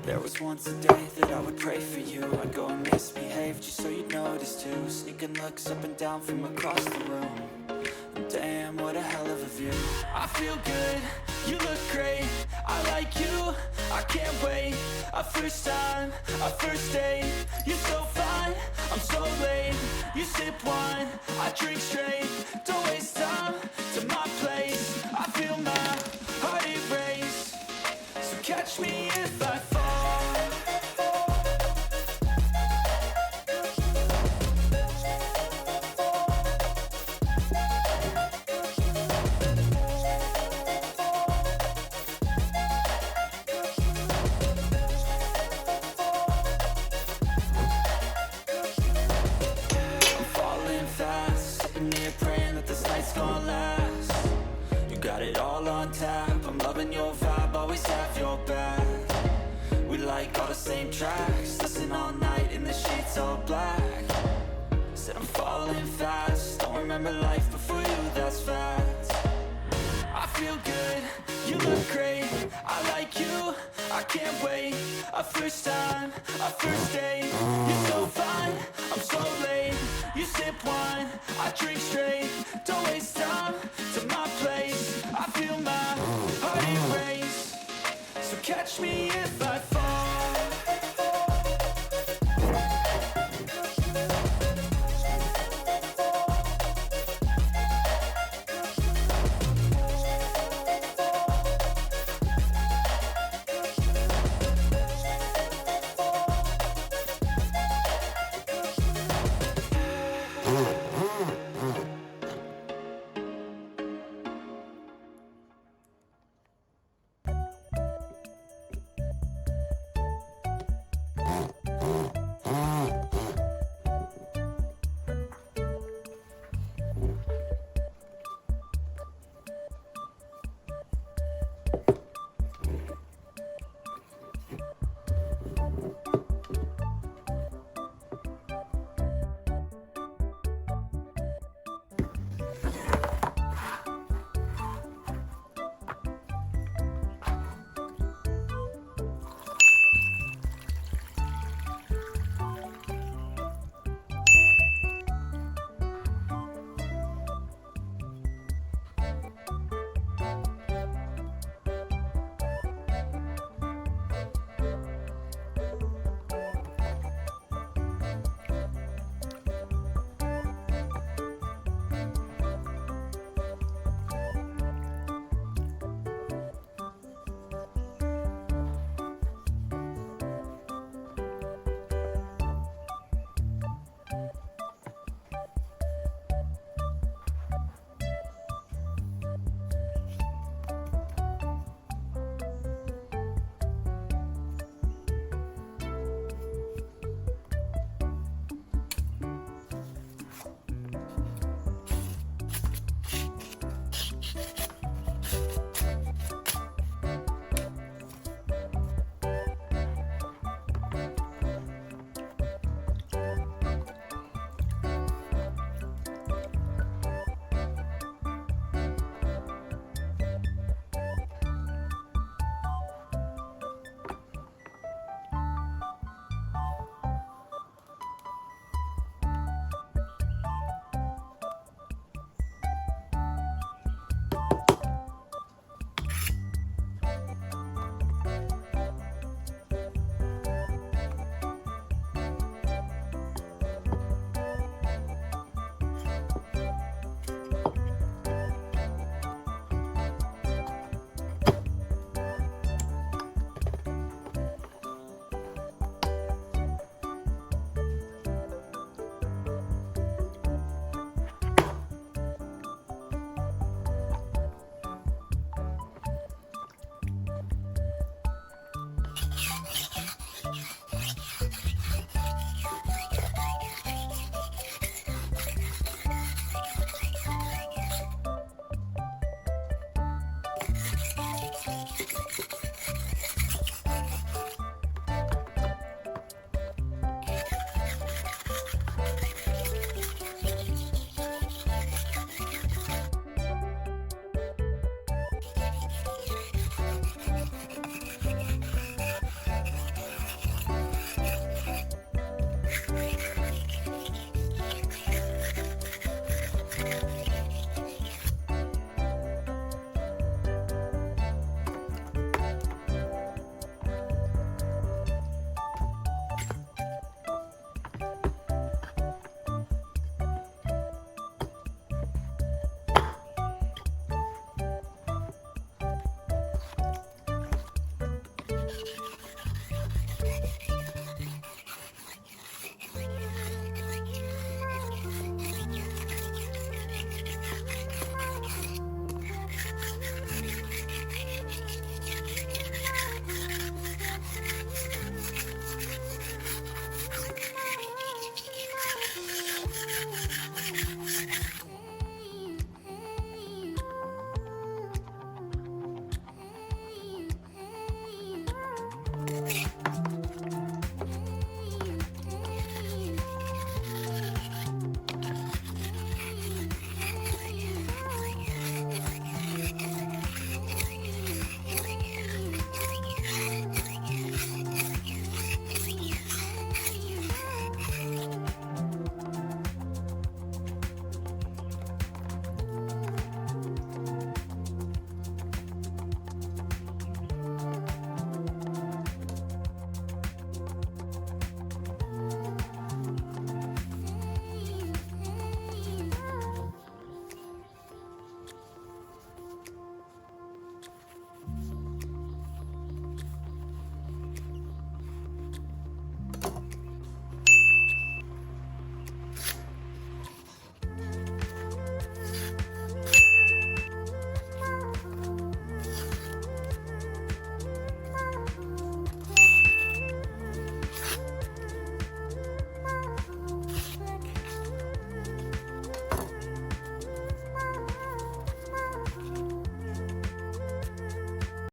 There was once a day that I would pray for you. I'd go and misbehave just so you'd notice too. Sneaking looks up and down from across the room. And damn, what a hell of a view. I feel good, you look great, I like you, I can't wait. A first time, a first date, you're so fine, I'm so late. You sip wine, I drink straight, don't waste time to my place. I feel my heart erase, so catch me if I fall. Gonna last. You got it all on tap, I'm loving your vibe, always have your back. We like all the same tracks, listen all night in the sheets all black. Said I'm falling fast, don't remember life before you, that's fact. I feel good, you look great, I like you, I can't wait. A first time, a first date, you're so fine, I'm so late. You sip wine, I drink straight, don't waste time to my place. I feel my heart erase, so catch me if I